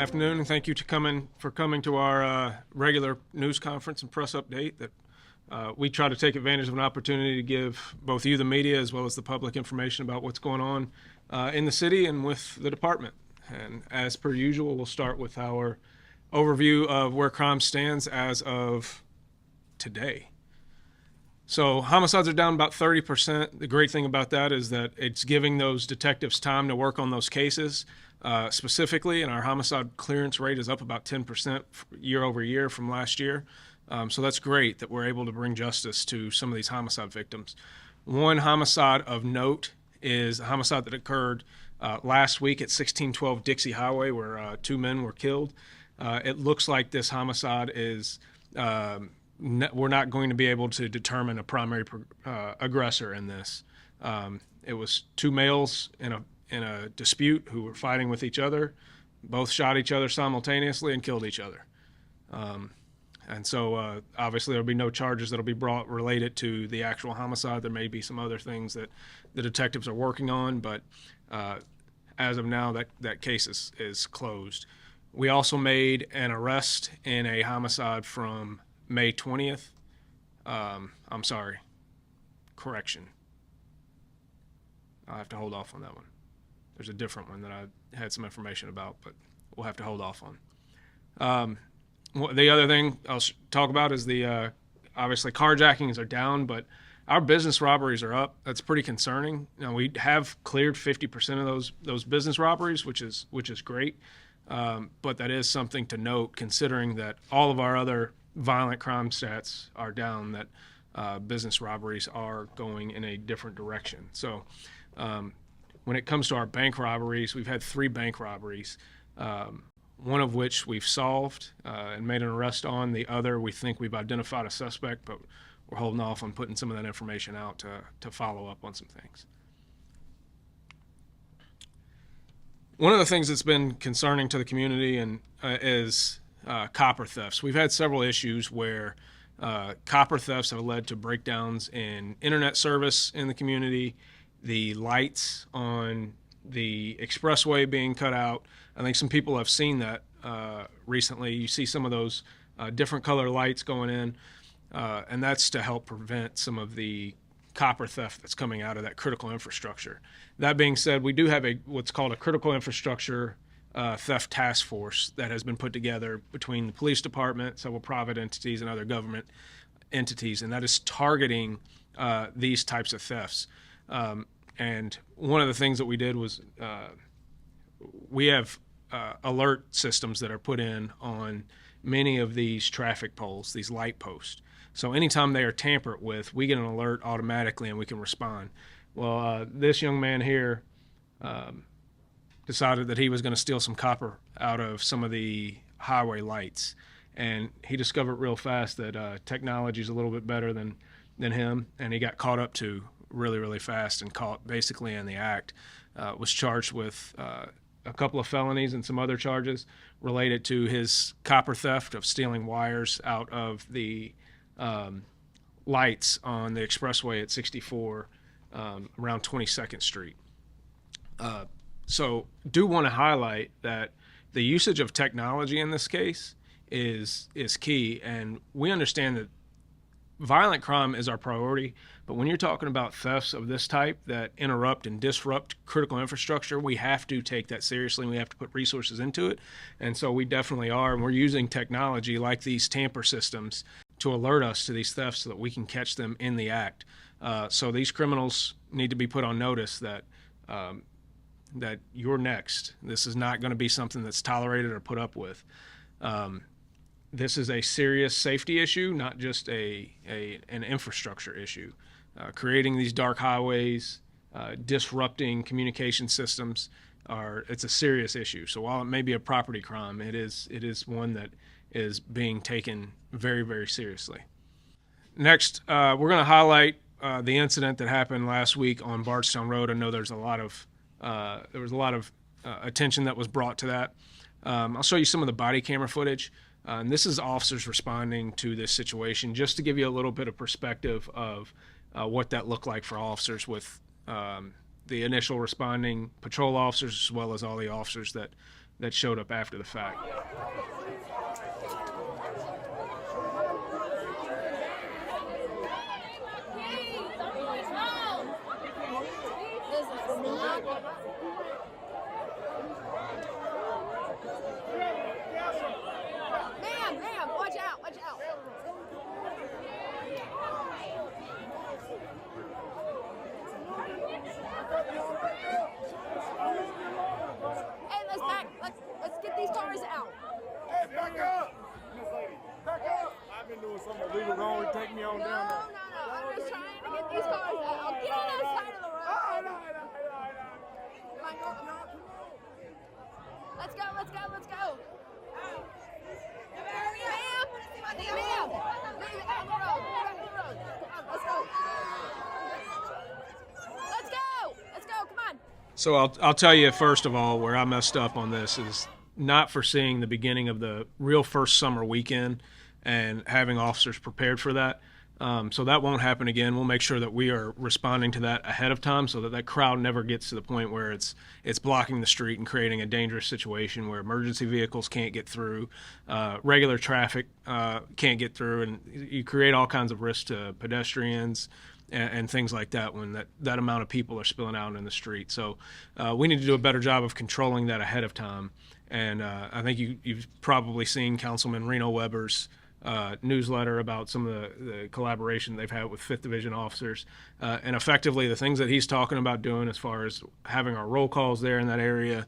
afternoon, and thank you for coming to our regular news conference and press update. That we try to take advantage of an opportunity to give both you, the media, as well as the public, information about what's going on in the city and with the department. And as per usual, we'll start with our overview of where crime stands as of today. So homicides are down about 30%. The great thing about that is that it's giving those detectives time to work on those cases specifically, and our homicide clearance rate is up about 10% year over year from last year. So that's great that we're able to bring justice to some of these homicide victims. One homicide of note is a homicide that occurred last week at 1612 Dixie Highway, where two men were killed. It looks like this homicide is we're not going to be able to determine a primary aggressor in this. It was two males in a dispute who were fighting with each other, both shot each other simultaneously and killed each other. And so obviously there'll be no charges that'll be brought related to the actual homicide. There may be some other things that the detectives are working on, but as of now, that case is closed. We also made an arrest in a homicide from May 20th. Correction. I'll have to hold off on that one. There's a different one that I had some information about, but we'll have to hold off on. The other thing I'll talk about is the obviously carjackings are down, but our business robberies are up. That's pretty concerning. We have cleared 50% of those business robberies, which is great. But that is something to note, considering that all of our other violent crime stats are down, that business robberies are going in a different direction. So when it comes to our bank robberies, we've had 3 bank robberies, one of which we've solved and made an arrest on. The other, we think we've identified a suspect, but we're holding off on putting some of that information out to follow up on some things. One of the things that's been concerning to the community is copper thefts. We've had several issues where copper thefts have led to breakdowns in internet service in the community, the lights on the expressway being cut out. I think some people have seen that recently. You see some of those different color lights going in, and that's to help prevent some of the copper theft that's coming out of that critical infrastructure. That being said, we do have what's called a critical infrastructure theft task force that has been put together between the police department, several private entities, and other government entities, and that is targeting these types of thefts. And one of the things that we did was we have alert systems that are put in on many of these traffic poles, these light posts. So anytime they are tampered with, we get an alert automatically and we can respond. Well, this young man here decided that he was going to steal some copper out of some of the highway lights. And he discovered real fast that technology is a little bit better than him, and he got caught up to really, really fast and caught basically in the act. Was charged with a couple of felonies and some other charges related to his copper theft of stealing wires out of the lights on the expressway at 64 around 22nd Street. So do want to highlight that the usage of technology in this case is key, and we understand that violent crime is our priority, but when you're talking about thefts of this type that interrupt and disrupt critical infrastructure, we have to take that seriously, and we have to put resources into it. And so we definitely are, and we're using technology like these tamper systems to alert us to these thefts so that we can catch them in the act. So these criminals need to be put on notice that you're next. This is not going to be something that's tolerated or put up with. This is a serious safety issue, not just an infrastructure issue. Creating these dark highways, disrupting communication systems, it's a serious issue. So while it may be a property crime, it is one that is being taken very, very seriously. Next, we're going to highlight the incident that happened last week on Bardstown Road. I know there was a lot of attention that was brought to that. I'll show you some of the body camera footage. And this is officers responding to this situation, just to give you a little bit of perspective of what that looked like for officers with the initial responding patrol officers, as well as all the officers that that showed up after the fact. Ma'am, watch out, watch out. Hey, let's get these cars out. Hey, back up! Back up! I've been doing something illegal wrong. Take me on down there. No. I'm just trying to get these cars out. Get on that side of the road. Come on, come on. Let's go. Ma'am, leave it on the road. Let's go, come on. So I'll tell you first of all where I messed up on this is not foreseeing the beginning of the real first summer weekend and having officers prepared for that. So that won't happen again. We'll make sure that we are responding to that ahead of time so that that crowd never gets to the point where it's blocking the street and creating a dangerous situation where emergency vehicles can't get through, regular traffic can't get through, and you create all kinds of risks to pedestrians and things like that when that amount of people are spilling out in the street. So we need to do a better job of controlling that ahead of time. And I think you've probably seen Councilman Reno Weber's newsletter about some of the collaboration they've had with 5th Division officers. And effectively, the things that he's talking about doing as far as having our roll calls there in that area,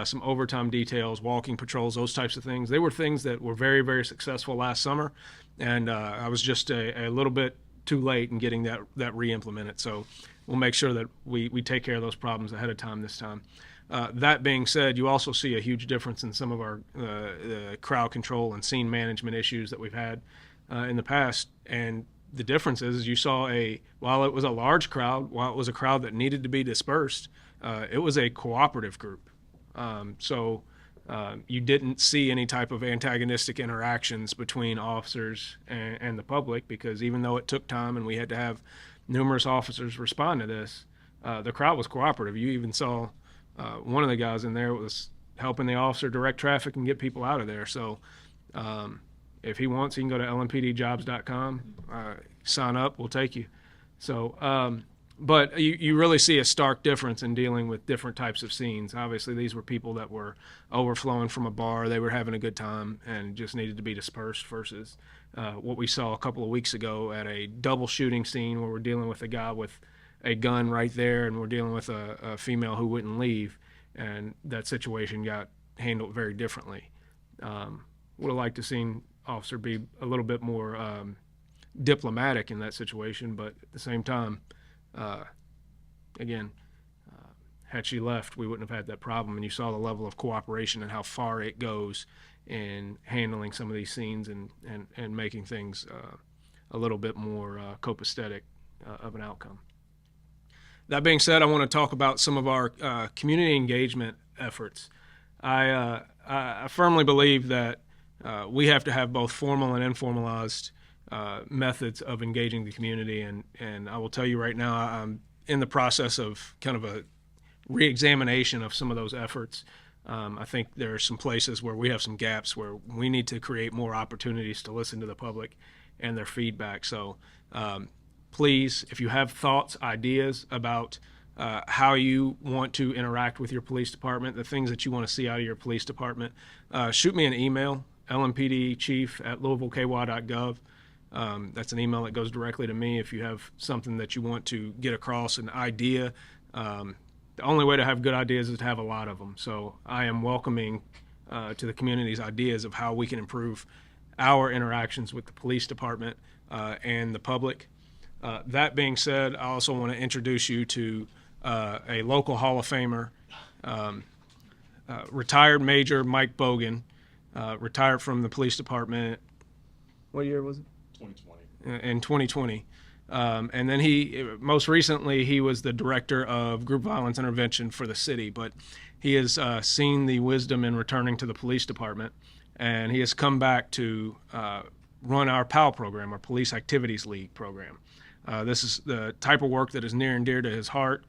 some overtime details, walking patrols, those types of things, they were things that were very, very successful last summer. And I was just a little bit too late in getting that re-implemented. So we'll make sure that we take care of those problems ahead of time this time. That being said, you also see a huge difference in some of our crowd control and scene management issues that we've had in the past. And the difference is you saw while it was a large crowd, while it was a crowd that needed to be dispersed, it was a cooperative group. So you didn't see any type of antagonistic interactions between officers and the public, because even though it took time and we had to have numerous officers respond to this, the crowd was cooperative. You even saw one of the guys in there was helping the officer direct traffic and get people out of there. So if he wants, he can go to lmpdjobs.com, sign up, we'll take you. So, but you really see a stark difference in dealing with different types of scenes. Obviously, these were people that were overflowing from a bar. They were having a good time and just needed to be dispersed versus what we saw a couple of weeks ago at a double shooting scene where we're dealing with a guy with a gun right there, and we're dealing with a female who wouldn't leave, and that situation got handled very differently. Would have liked to seen officer be a little bit more diplomatic in that situation, but at the same time, again, had she left, we wouldn't have had that problem. And you saw the level of cooperation and how far it goes in handling some of these scenes and making things a little bit more copacetic of an outcome. That being said, I want to talk about some of our community engagement efforts. I firmly believe that we have to have both formal and informalized methods of engaging the community, and I will tell you right now, I'm in the process of kind of a re-examination of some of those efforts. I think there are some places where we have some gaps where we need to create more opportunities to listen to the public and their feedback. So please, if you have thoughts, ideas about how you want to interact with your police department, the things that you want to see out of your police department, shoot me an email, lmpdchief@louisvilleky.gov. That's an email that goes directly to me if you have something that you want to get across, an idea. The only way to have good ideas is to have a lot of them. So I am welcoming to the community's ideas of how we can improve our interactions with the police department and the public. That being said, I also want to introduce you to a local Hall of Famer, retired Major Mike Bogan, retired from the police department. What year was it? 2020. In 2020. And then most recently, he was the director of group violence intervention for the city, but he has seen the wisdom in returning to the police department, and he has come back to run our PAL program, our Police Activities League program. This is the type of work that is near and dear to his heart.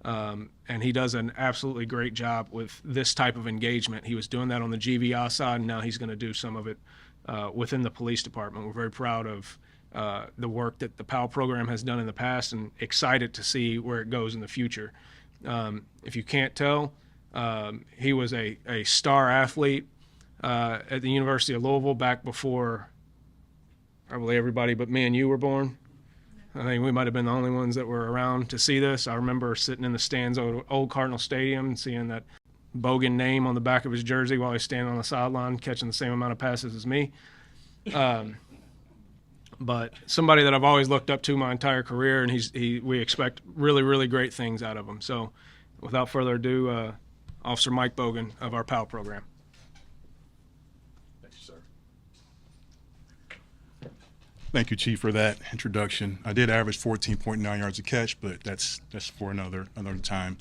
And he does an absolutely great job with this type of engagement. He was doing that on the GVI side, and now he's going to do some of it within the police department. We're very proud of the work that the PAL program has done in the past and excited to see where it goes in the future. If you can't tell, he was a star athlete at the University of Louisville back before probably everybody but me and you were born. I think we might have been the only ones that were around to see this. I remember sitting in the stands at Old Cardinal Stadium and seeing that Bogan name on the back of his jersey while he's standing on the sideline catching the same amount of passes as me. But somebody that I've always looked up to my entire career, and we expect really, really great things out of him. So without further ado, Officer Mike Bogan of our PAL program. Thank you, sir. Thank you, Chief, for that introduction. I did average 14.9 yards a catch, but that's for another time.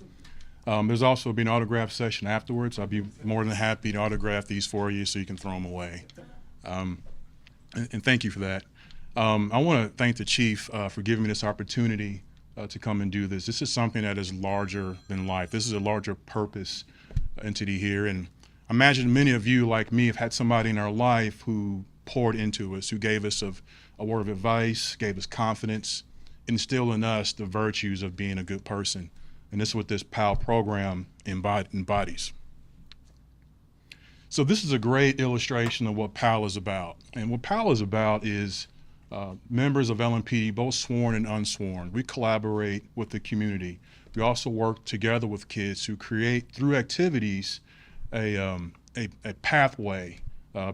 There's also been an autograph session afterwards. I'll be more than happy to autograph these for you so you can throw them away. And thank you for that. I want to thank the Chief for giving me this opportunity to come and do this. This is something that is larger than life. This is a larger purpose entity here. And I imagine many of you, like me, have had somebody in our life who poured into us, who gave us a word of advice, gave us confidence, instilled in us the virtues of being a good person. And this is what this PAL program embodies. So this is a great illustration of what PAL is about. And what PAL is about is members of LMPD, both sworn and unsworn. We collaborate with the community. We also work together with kids who create, through activities, a pathway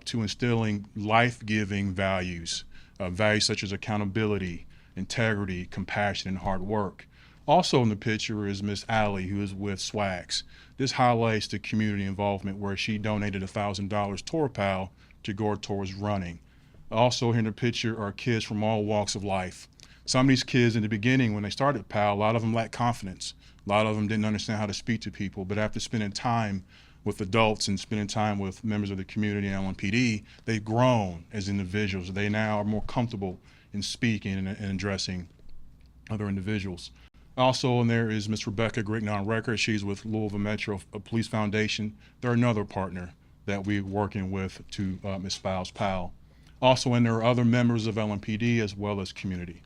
to instilling life-giving values, values such as accountability, integrity, compassion, and hard work. Also in the picture is Miss Allie, who is with SWAGs. This highlights the community involvement where she donated $1,000 toward PAL to go towards running. Also here in the picture are kids from all walks of life. Some of these kids in the beginning, when they started PAL, a lot of them lacked confidence. A lot of them didn't understand how to speak to people, but after spending time with adults and spending time with members of the community and LMPD, they've grown as individuals. They now are more comfortable in speaking and addressing other individuals. Also in there is Miss Rebecca Grignon on record. She's with Louisville Metro Police Foundation. They're another partner that we're working with to espouse PAL. Also in there are other members of LMPD as well as community.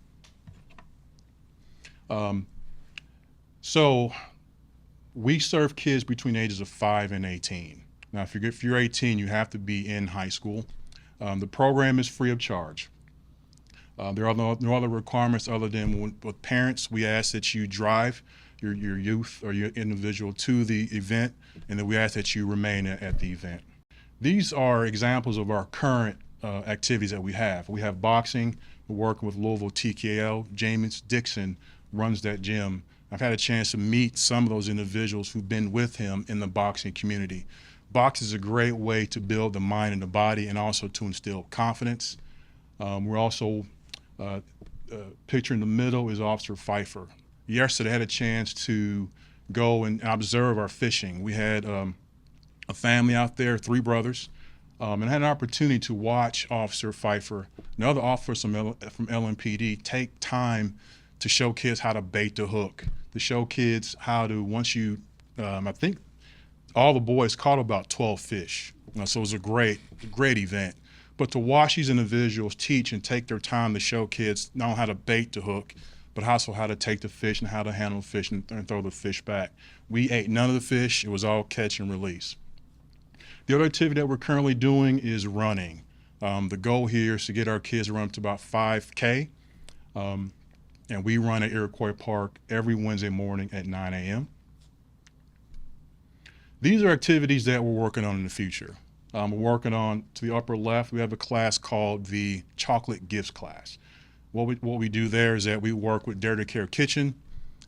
So we serve kids between ages of 5 and 18. Now, if you're 18, you have to be in high school. The program is free of charge. There are no other requirements other than with parents, we ask that you drive your youth or your individual to the event, and then we ask that you remain at the event. These are examples of our current activities that we have. We have boxing. We're working with Louisville TKL. James Dixon runs that gym. I've had a chance to meet some of those individuals who've been with him in the boxing community. Boxing is a great way to build the mind and the body and also to instill confidence. We're also, picture in the middle is Officer Pfeiffer. Yesterday I had a chance to go and observe our fishing. We had a family out there, 3 brothers, and I had an opportunity to watch Officer Pfeiffer and other officers from LMPD take time to show kids how to bait the hook, to show kids how to, once you, I think all the boys caught about 12 fish. So it was a great event. But to watch these individuals teach and take their time to show kids not only how to bait the hook, but also how to take the fish and how to handle the fish and throw the fish back. We ate none of the fish. It was all catch and release. The other activity that we're currently doing is running. The goal here is to get our kids to run up to about 5K. And we run at Iroquois Park every Wednesday morning at 9 a.m. These are activities that we're working on in the future. We're working on, to the upper left, we have a class called the Chocolate Gifts class. What we do there is that we work with Dare to Care Kitchen,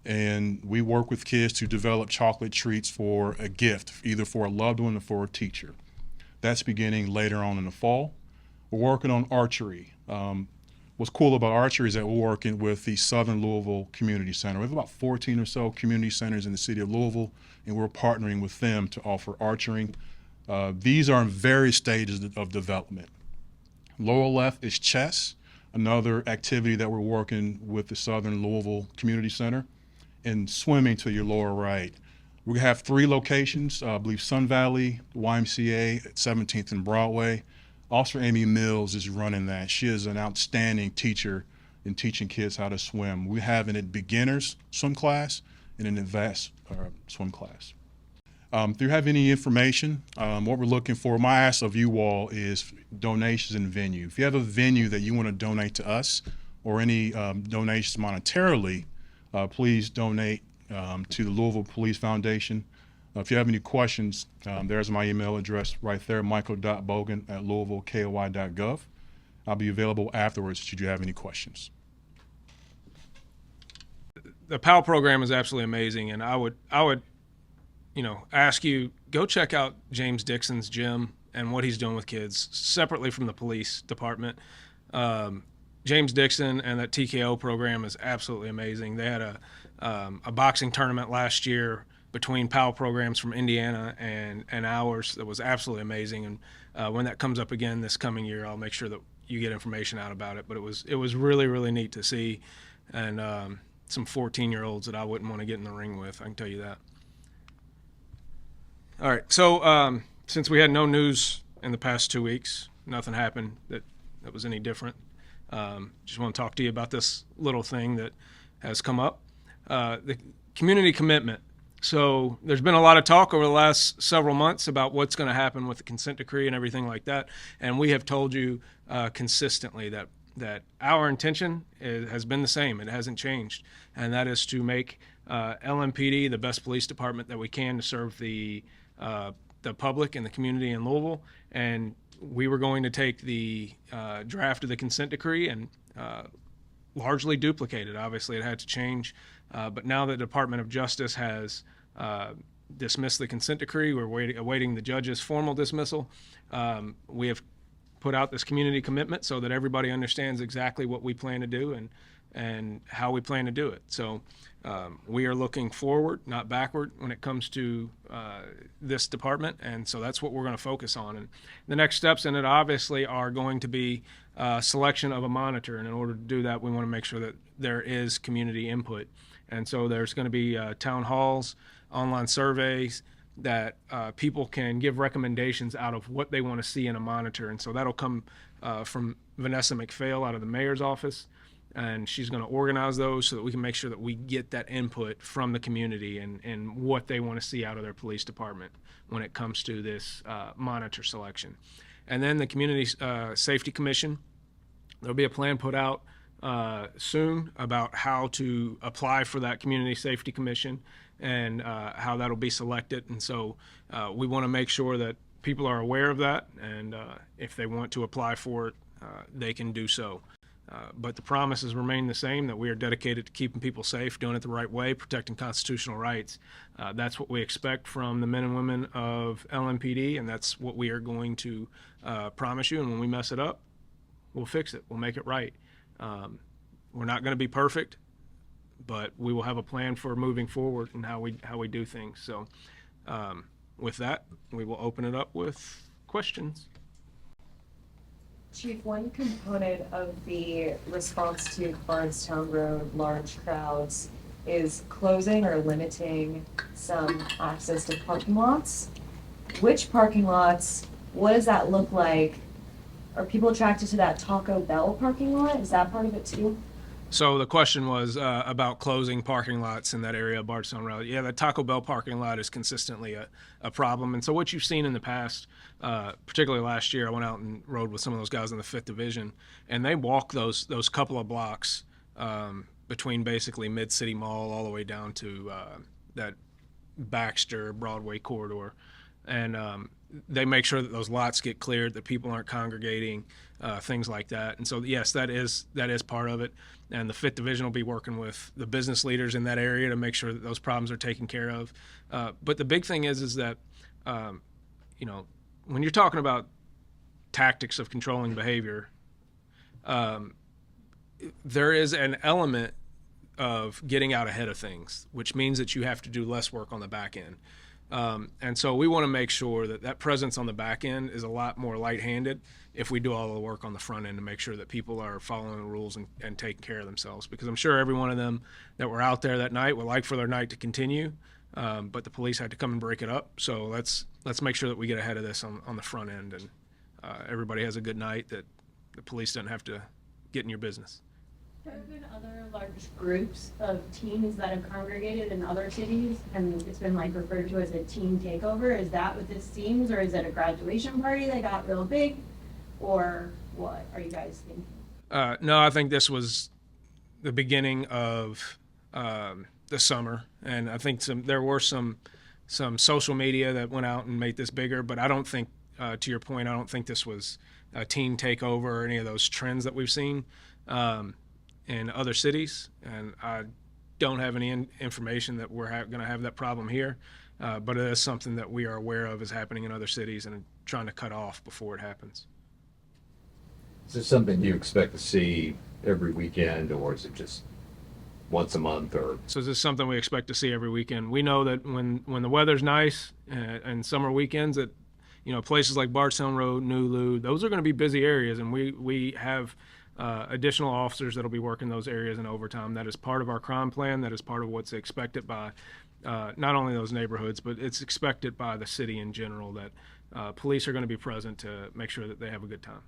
and we work with kids to develop chocolate treats for a gift, either for a loved one or for a teacher. That's beginning later on in the fall. We're working on archery. What's cool about archery is that we're working with the Southern Louisville Community Center. We have about 14 or so community centers in the city of Louisville, and we're partnering with them to offer archery. These are in various stages of development. Lower left is chess, another activity that we're working with the Southern Louisville Community Center. and swimming to your lower right. We have 3 locations, I believe Sun Valley, YMCA at 17th and Broadway. Officer Amy Mills is running that. She is an outstanding teacher in teaching kids how to swim. We have a beginners swim class and an advanced swim class. If you have any information, what we're looking for, my ask of you all is donations and venue. If you have a venue that you want to donate to us or any donations monetarily, please donate to the Louisville Police Foundation. If you have any questions, there's my email address right there, michael.bogan@louisvillekoi.gov. I'll be available afterwards should you have any questions. The PAL program is absolutely amazing, and I would ask you, go check out James Dixon's gym and what he's doing with kids separately from the police department. James Dixon and that TKO program is absolutely amazing. They had a boxing tournament last year between PAL programs from Indiana and ours that was absolutely amazing. And when that comes up again this coming year, I'll make sure that you get information out about it. But it was really, really neat to see, and some 14-year-olds that I wouldn't want to get in the ring with, I can tell you that. All right, so since we had no news in the past 2 weeks, nothing happened that was any different. Just want to talk to you about this little thing that has come up, the community commitment. So there's been a lot of talk over the last several months about what's going to happen with the consent decree and everything like that, and we have told you consistently that our intention has been the same. It hasn't changed, and that is to make LMPD the best police department that we can to serve the public and the community in Louisville. And we were going to take the draft of the consent decree and largely duplicate it. Obviously, it had to change, but now the Department of Justice has dismissed the consent decree. We're awaiting the judge's formal dismissal. We have put out this community commitment so that everybody understands exactly what we plan to do and how we plan to do it. So we are looking forward, not backward, when it comes to this department, and so that's what we're going to focus on. And the next steps in it obviously are going to be selection of a monitor, and in order to do that, we want to make sure that there is community input. And so there's going to be town halls, online surveys, that people can give recommendations out of what they want to see in a monitor. And so that'll come from Vanessa McPhail out of the mayor's office, and she's going to organize those so that we can make sure that we get that input from the community and what they want to see out of their police department when it comes to this monitor selection. And then the Community Safety Commission, there'll be a plan put out soon about how to apply for that Community Safety Commission and how that'll be selected. And so we want to make sure that people are aware of that, and if they want to apply for it, they can do so. But the promises remain the same, that we are dedicated to keeping people safe, doing it the right way, protecting constitutional rights. That's what we expect from the men and women of LMPD, and that's what we are going to promise you. And when we mess it up, we'll fix it. We'll make it right. We're not going to be perfect, but we will have a plan for moving forward and how we do things. So with that, we will open it up with questions. Chief, one component of the response to Bardstown Road large crowds is closing or limiting some access to parking lots. Which parking lots? What does that look like? Are people attracted to that Taco Bell parking lot? Is that part of it too? So the question was about closing parking lots in that area of Bardstown Road. Yeah, the Taco Bell parking lot is consistently a problem. And so what you've seen in the past, particularly last year, I went out and rode with some of those guys in the 5th Division, and they walk those couple of blocks between basically Mid-City Mall all the way down to that Baxter Broadway corridor. And they make sure that those lots get cleared, that people aren't congregating, things like that. And so, yes, that is part of it. And the 5th Division will be working with the business leaders in that area to make sure that those problems are taken care of. But the big thing is that, when you're talking about tactics of controlling behavior, there is an element of getting out ahead of things, which means that you have to do less work on the back end. And so we want to make sure that that presence on the back end is a lot more light-handed if we do all the work on the front end to make sure that people are following the rules and taking care of themselves. Because I'm sure every one of them that were out there that night would like for their night to continue, but the police had to come and break it up. So let's make sure that we get ahead of this on the front end, and everybody has a good night, that the police don't have to get in your business. There have been other large groups of teens that have congregated in other cities, and it's been like referred to as a teen takeover. Is that what this seems, or is it a graduation party that got real big, or what are you guys thinking? No, I think this was the beginning of the summer, and I think there were some social media that went out and made this bigger. But I don't think, to your point, I don't think this was a teen takeover or any of those trends that we've seen in other cities. And I don't have any information that we're going to have that problem here, but it is something that we are aware of is happening in other cities and trying to cut off before it happens. Is this something you expect to see every weekend, or is it just once a month? Or So this is something we expect to see every weekend. We know that when the weather's nice and summer weekends, that places like Bardstown Road, New Lou, those are going to be busy areas, and we have additional officers that will be working those areas in overtime. That is part of our crime plan. That is part of what's expected by not only those neighborhoods, but it's expected by the city in general, that police are going to be present to make sure that they have a good time.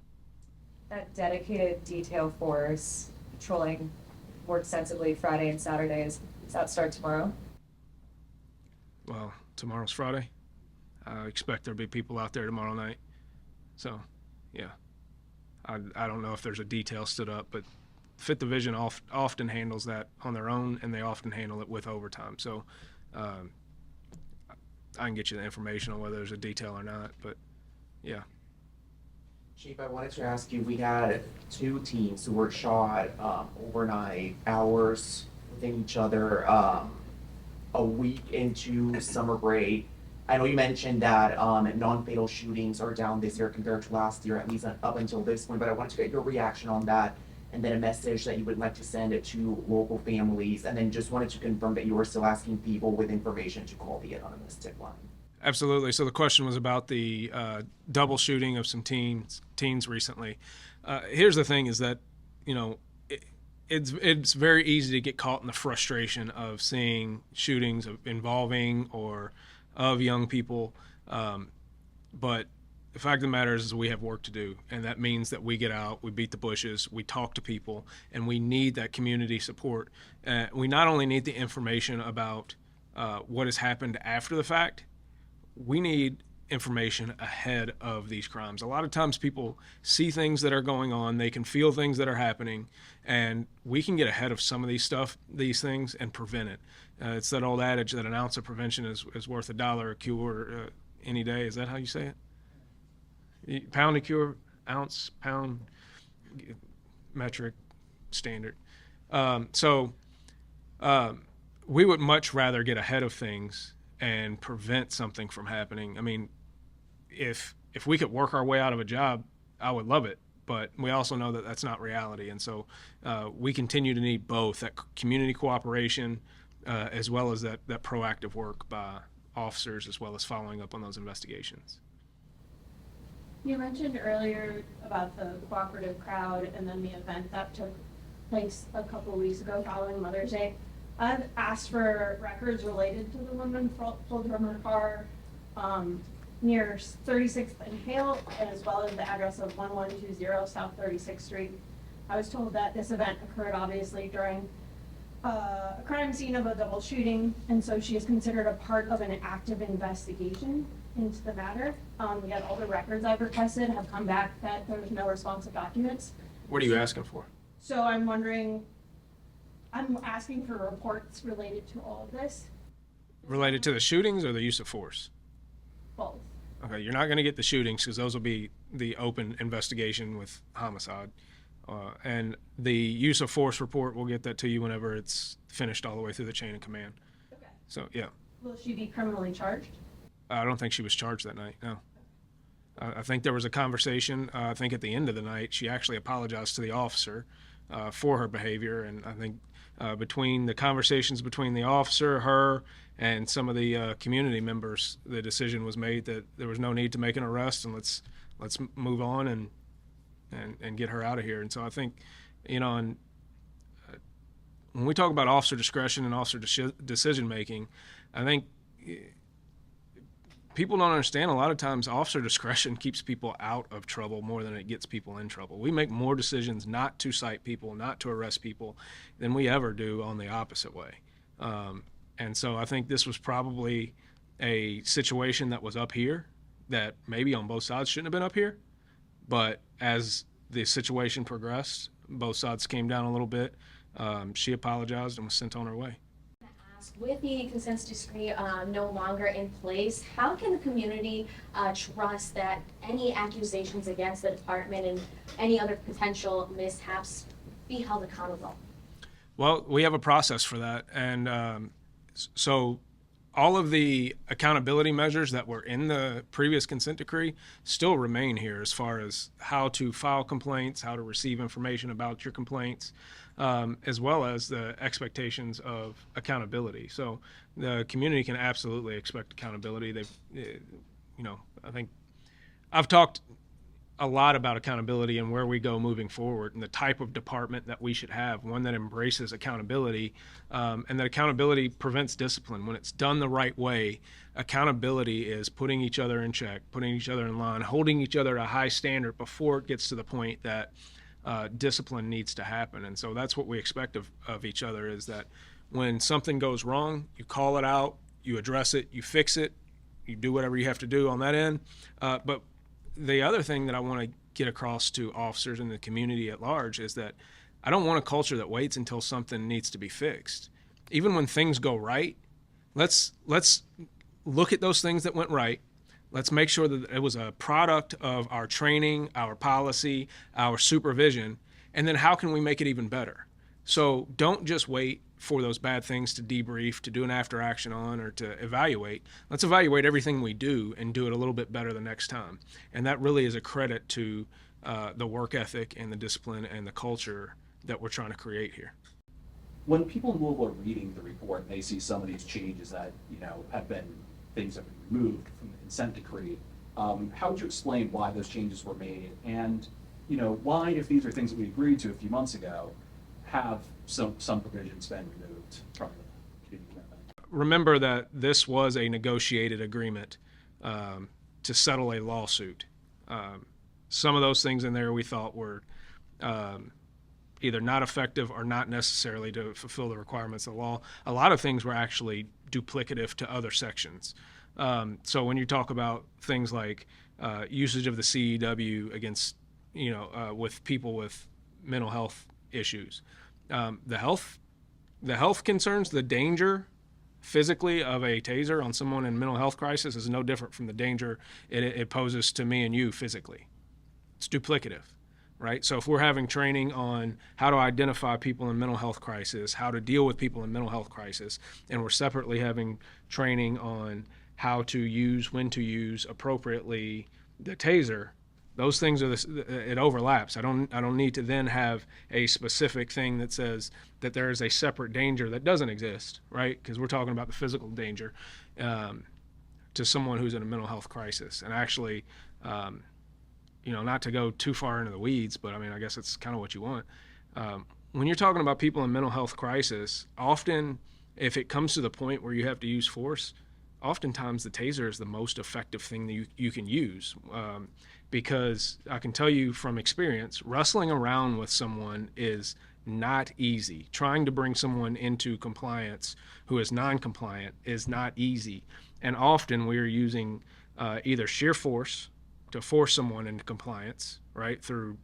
That dedicated detail force patrolling more extensively Friday and Saturdays, does that start tomorrow? Well, tomorrow's Friday. I expect there'll be people out there tomorrow night. So, yeah. I don't know if there's a detail stood up, but Fifth Division often handles that on their own, and they often handle it with overtime. So I can get you the information on whether there's a detail or not, but yeah. Chief, I wanted to ask you, we had two teams who were shot overnight, hours within each other, a week into summer break. I know you mentioned that non-fatal shootings are down this year compared to last year, at least up until this point, but I wanted to get your reaction on that, and then a message that you would like to send it to local families, and then just wanted to confirm that you were still asking people with information to call the anonymous tip line. Absolutely. So the question was about the double shooting of some teens recently. Here's the thing: is that it's very easy to get caught in the frustration of seeing shootings involving or of young people. But the fact of the matter is we have work to do, and that means that we get out, we beat the bushes, we talk to people, and we need that community support. We not only need the information about what has happened after the fact. We need information ahead of these crimes. A lot of times people see things that are going on, they can feel things that are happening, and we can get ahead of some of these things and prevent it. It's that old adage that an ounce of prevention is worth $1 a cure any day. Is that how you say it? Pound a cure, ounce, pound, metric, standard. So we would much rather get ahead of things and prevent something from happening. I mean, if we could work our way out of a job, I would love it. But we also know that that's not reality. And so we continue to need both that community cooperation as well as that proactive work by officers, as well as following up on those investigations. You mentioned earlier about the cooperative crowd and then the event that took place a couple of weeks ago following Mother's Day. I've asked for records related to the woman pulled from her car near 36th and Hale, as well as the address of 1120 South 36th Street. I was told that this event occurred obviously during a crime scene of a double shooting, and so she is considered a part of an active investigation into the matter. Yet all the records I've requested have come back that there's no responsive documents. What are you asking for? So I'm asking for reports related to all of this. Related to the shootings or the use of force? Both. Okay, you're not going to get the shootings because those will be the open investigation with homicide. And the use of force report, we'll get that to you whenever it's finished all the way through the chain of command. Okay. So, yeah. Will she be criminally charged? I don't think she was charged that night, no. I think there was a conversation. I think at the end of the night, she actually apologized to the officer for her behavior. And I think between the conversations between the officer, her, and some of the community members, the decision was made that there was no need to make an arrest, and let's move on and get her out of here. And so I think, and when we talk about officer discretion and officer decision making, I think people don't understand a lot of times officer discretion keeps people out of trouble more than it gets people in trouble. We make more decisions not to cite people, not to arrest people, than we ever do on the opposite way. And so I think this was probably a situation that was up here that maybe on both sides shouldn't have been up here. But as the situation progressed, both sides came down a little bit. She apologized and was sent on her way. With the consent decree no longer in place, how can the community trust that any accusations against the department and any other potential mishaps be held accountable? Well, we have a process for that. And so all of the accountability measures that were in the previous consent decree still remain here, as far as how to file complaints, how to receive information about your complaints, as well as the expectations of accountability. So the community can absolutely expect accountability. I think I've talked a lot about accountability and where we go moving forward and the type of department that we should have, one that embraces accountability, and that accountability prevents discipline. When it's done the right way, accountability is putting each other in check, putting each other in line, holding each other at a high standard before it gets to the point that discipline needs to happen. And so that's what we expect of each other, is that when something goes wrong, you call it out, you address it, you fix it, you do whatever you have to do on that end. But the other thing that I want to get across to officers and the community at large is that I don't want a culture that waits until something needs to be fixed. Even when things go right, let's look at those things that went right. Let's make sure that it was a product of our training, our policy, our supervision, and then how can we make it even better? So don't just wait for those bad things to debrief, to do an after action on, or to evaluate. Let's evaluate everything we do and do it a little bit better the next time. And that really is a credit to the work ethic and the discipline and the culture that we're trying to create here. When people in Louisville are reading the report and they see some of these changes that, have been things that have been removed from the consent decree, how would you explain why those changes were made? And, why, if these are things that we agreed to a few months ago, have some provisions been removed from the community commitment? Remember that this was a negotiated agreement to settle a lawsuit. Some of those things in there we thought were either not effective or not necessarily to fulfill the requirements of the law. A lot of things were actually duplicative to other sections. So when you talk about things like usage of the CEW against, with people with mental health issues, the health concerns, the danger physically of a taser on someone in mental health crisis is no different from the danger it poses to me and you physically. It's duplicative, right? So if we're having training on how to identify people in mental health crisis, how to deal with people in mental health crisis, and we're separately having training on how to use, when to use appropriately the taser, those things it overlaps. I don't need to then have a specific thing that says that there is a separate danger that doesn't exist, right? Because we're talking about the physical danger to someone who's in a mental health crisis. And actually, not to go too far into the weeds, but I guess it's kind of what you want. When you're talking about people in mental health crisis, often if it comes to the point where you have to use force, oftentimes the taser is the most effective thing that you can use. Because I can tell you from experience, wrestling around with someone is not easy. Trying to bring someone into compliance who is non-compliant is not easy. And often we are using either sheer force to force someone into compliance, right, through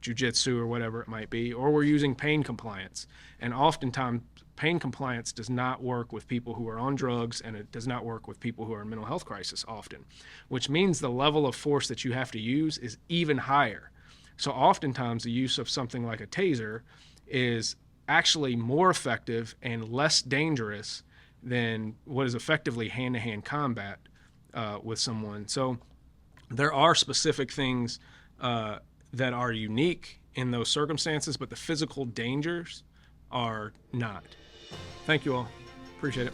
jujitsu or whatever it might be, or we're using pain compliance. And oftentimes pain compliance does not work with people who are on drugs, and it does not work with people who are in mental health crisis often, which means the level of force that you have to use is even higher. So oftentimes the use of something like a taser is actually more effective and less dangerous than what is effectively hand-to-hand combat with someone. So there are specific things that are unique in those circumstances, but the physical dangers are not. Thank you all. Appreciate it.